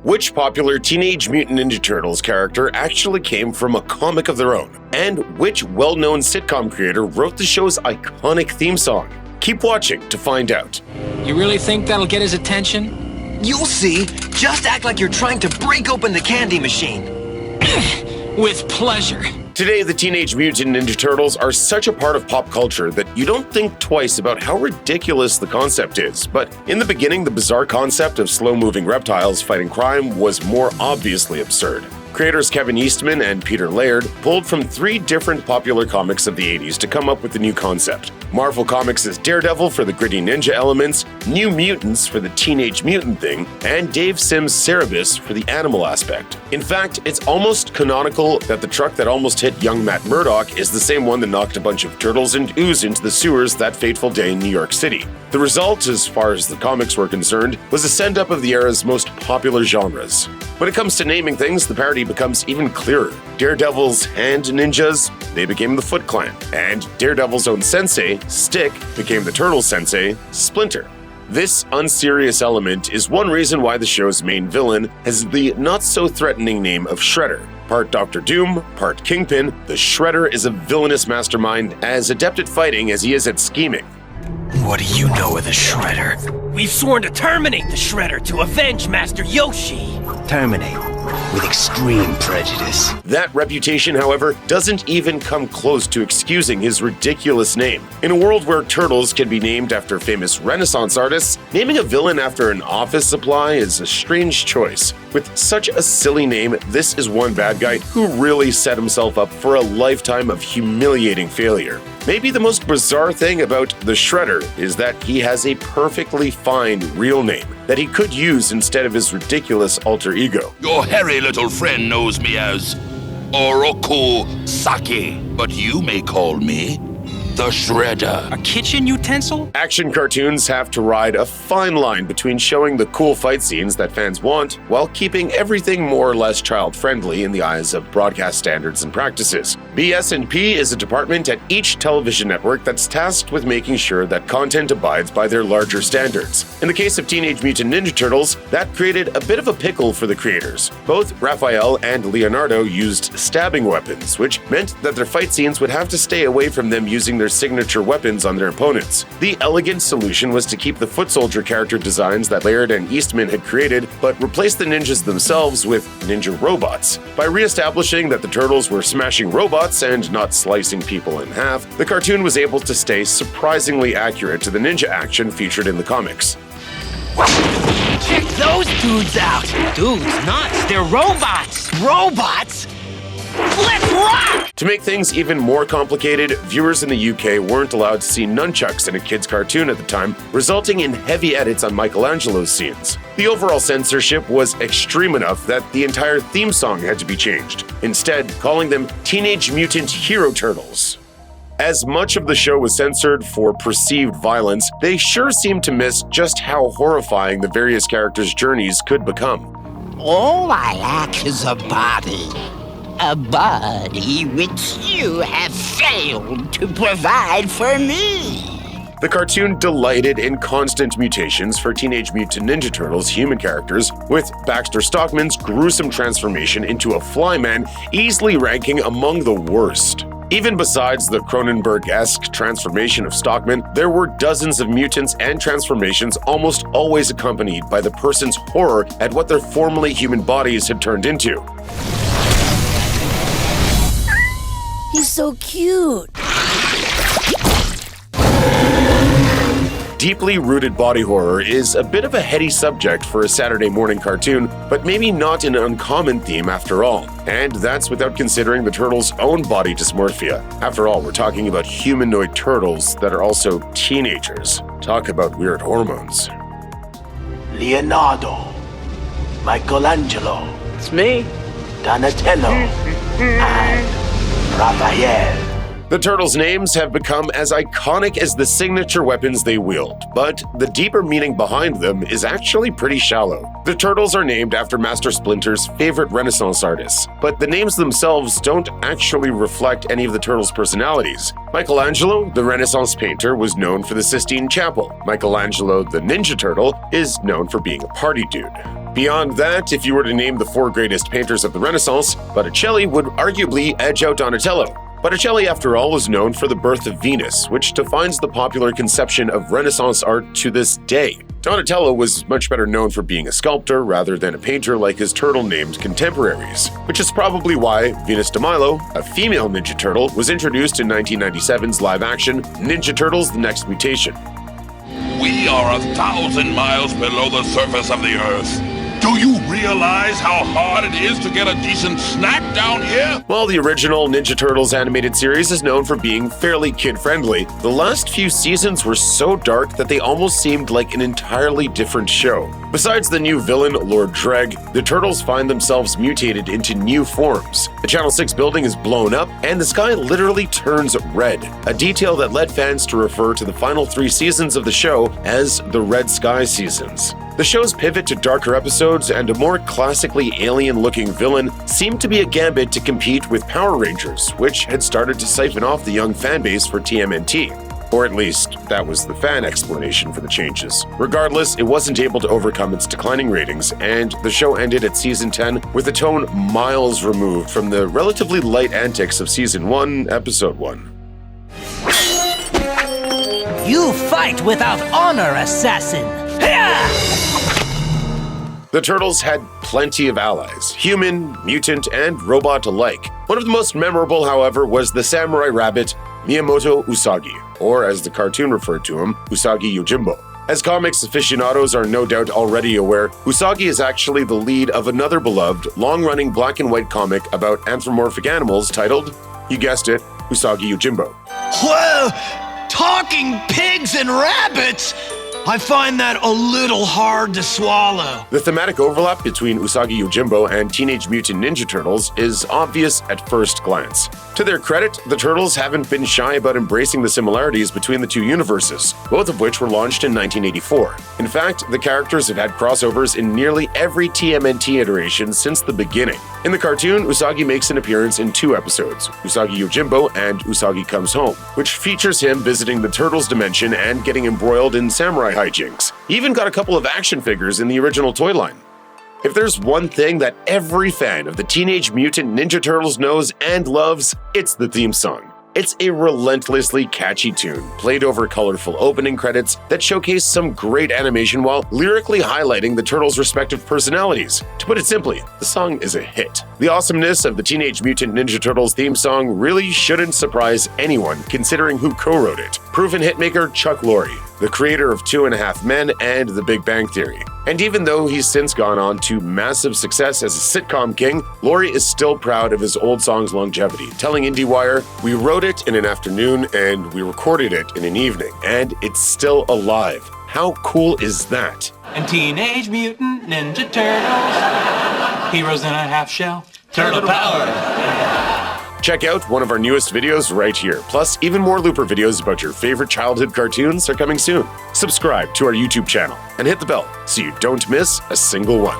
Which popular Teenage Mutant Ninja Turtles character actually came from a comic of their own? And which well-known sitcom creator wrote the show's iconic theme song? Keep watching to find out. You really think that'll get his attention? You'll see. Just act like you're trying to break open the candy machine. With pleasure. Today, the Teenage Mutant Ninja Turtles are such a part of pop culture that you don't think twice about how ridiculous the concept is. But in the beginning, the bizarre concept of slow-moving reptiles fighting crime was more obviously absurd. Creators Kevin Eastman and Peter Laird pulled from 3 different popular comics of the 80s to come up with the new concept. Marvel Comics' Daredevil for the gritty ninja elements, New Mutants for the teenage mutant thing, and Dave Sim's Cerebus for the animal aspect. In fact, it's almost canonical that the truck that almost hit young Matt Murdock is the same one that knocked a bunch of turtles and ooze into the sewers that fateful day in New York City. The result, as far as the comics were concerned, was a send-up of the era's most popular genres. When it comes to naming things, the parody becomes even clearer. Daredevil's hand ninjas, they became the Foot Clan, and Daredevil's own sensei, Stick, became the Turtle sensei, Splinter. This unserious element is one reason why the show's main villain has the not-so-threatening name of Shredder. Part Dr. Doom, part Kingpin, the Shredder is a villainous mastermind as adept at fighting as he is at scheming. What do you know of the Shredder? We've sworn to terminate the Shredder to avenge Master Yoshi. Terminate with extreme prejudice. That reputation, however, doesn't even come close to excusing his ridiculous name. In a world where turtles can be named after famous Renaissance artists, naming a villain after an office supply is a strange choice. With such a silly name, this is one bad guy who really set himself up for a lifetime of humiliating failure. Maybe the most bizarre thing about the Shredder is that he has a perfectly fine real name that he could use instead of his ridiculous alter ego. Your hairy little friend knows me as Oroku Saki, but you may call me the Shredder. A kitchen utensil? Action cartoons have to ride a fine line between showing the cool fight scenes that fans want while keeping everything more or less child-friendly in the eyes of broadcast standards and practices. BS&P is a department at each television network that's tasked with making sure that content abides by their larger standards. In the case of Teenage Mutant Ninja Turtles, that created a bit of a pickle for the creators. Both Raphael and Leonardo used stabbing weapons, which meant that their fight scenes would have to stay away from them using their signature weapons on their opponents. The elegant solution was to keep the foot soldier character designs that Laird and Eastman had created, but replace the ninjas themselves with ninja robots. By re-establishing that the turtles were smashing robots and not slicing people in half, the cartoon was able to stay surprisingly accurate to the ninja action featured in the comics. Check those dudes out. Dudes, nuts. They're robots. Robots? Let's rock! To make things even more complicated, viewers in the UK weren't allowed to see nunchucks in a kid's cartoon at the time, resulting in heavy edits on Michelangelo's scenes. The overall censorship was extreme enough that the entire theme song had to be changed, instead calling them Teenage Mutant Hero Turtles. As much of the show was censored for perceived violence, they sure seemed to miss just how horrifying the various characters' journeys could become. All I lack is a body. A body which you have failed to provide for me. The cartoon delighted in constant mutations for Teenage Mutant Ninja Turtles human characters, with Baxter Stockman's gruesome transformation into a flyman easily ranking among the worst. Even besides the Cronenberg-esque transformation of Stockman, there were dozens of mutants and transformations almost always accompanied by the person's horror at what their formerly human bodies had turned into. He's so cute. Deeply rooted body horror is a bit of a heady subject for a Saturday morning cartoon, but maybe not an uncommon theme after all. And that's without considering the turtles' own body dysmorphia. After all, we're talking about humanoid turtles that are also teenagers. Talk about weird hormones. Leonardo, Michelangelo, It's me. Donatello, and Raphael. The Turtles' names have become as iconic as the signature weapons they wield, but the deeper meaning behind them is actually pretty shallow. The Turtles are named after Master Splinter's favorite Renaissance artists, but the names themselves don't actually reflect any of the Turtles' personalities. Michelangelo, the Renaissance painter, was known for the Sistine Chapel. Michelangelo, the Ninja Turtle, is known for being a party dude. Beyond that, if you were to name the 4 greatest painters of the Renaissance, Botticelli would arguably edge out Donatello. Botticelli, after all, was known for the birth of Venus, which defines the popular conception of Renaissance art to this day. Donatello was much better known for being a sculptor rather than a painter like his turtle-named contemporaries, which is probably why Venus de Milo, a female Ninja Turtle, was introduced in 1997's live-action Ninja Turtles: The Next Mutation. We are 1,000 miles below the surface of the Earth. Do you realize how hard it is to get a decent snack down here? While the original Ninja Turtles animated series is known for being fairly kid-friendly, the last few seasons were so dark that they almost seemed like an entirely different show. Besides the new villain, Lord Dreg, the Turtles find themselves mutated into new forms. The Channel 6 building is blown up, and the sky literally turns red, a detail that led fans to refer to the final 3 seasons of the show as the Red Sky seasons. The show's pivot to darker episodes and a more classically alien-looking villain seemed to be a gambit to compete with Power Rangers, which had started to siphon off the young fanbase for TMNT. Or at least, that was the fan explanation for the changes. Regardless, it wasn't able to overcome its declining ratings, and the show ended at Season 10 with a tone miles removed from the relatively light antics of Season 1, Episode 1. You fight without honor, assassin! The Turtles had plenty of allies, human, mutant, and robot alike. One of the most memorable, however, was the samurai rabbit Miyamoto Usagi, or as the cartoon referred to him, Usagi Yojimbo. As comics aficionados are no doubt already aware, Usagi is actually the lead of another beloved, long-running black and white comic about anthropomorphic animals titled, you guessed it, Usagi Yojimbo. Whoa! Talking pigs and rabbits? I find that a little hard to swallow. The thematic overlap between Usagi Yojimbo and Teenage Mutant Ninja Turtles is obvious at first glance. To their credit, the Turtles haven't been shy about embracing the similarities between the two universes, both of which were launched in 1984. In fact, the characters have had crossovers in nearly every TMNT iteration since the beginning. In the cartoon, Usagi makes an appearance in 2 episodes, Usagi Yojimbo and Usagi Comes Home, which features him visiting the Turtles dimension and getting embroiled in samurai hijinks. He even got a couple of action figures in the original toy line. If there's one thing that every fan of the Teenage Mutant Ninja Turtles knows and loves, it's the theme song. It's a relentlessly catchy tune, played over colorful opening credits that showcase some great animation while lyrically highlighting the Turtles' respective personalities. To put it simply, the song is a hit. The awesomeness of the Teenage Mutant Ninja Turtles theme song really shouldn't surprise anyone considering who co-wrote it. Proven hitmaker Chuck Lorre, the creator of 2.5 Men and The Big Bang Theory. And even though he's since gone on to massive success as a sitcom king, Lorre is still proud of his old song's longevity, telling IndieWire, "We wrote it in an afternoon and we recorded it in an evening, and it's still alive." How cool is that? And Teenage Mutant Ninja Turtles, heroes in a half shell, turtle power. Check out one of our newest videos right here. Plus, even more Looper videos about your favorite childhood cartoons are coming soon. Subscribe to our YouTube channel and hit the bell so you don't miss a single one.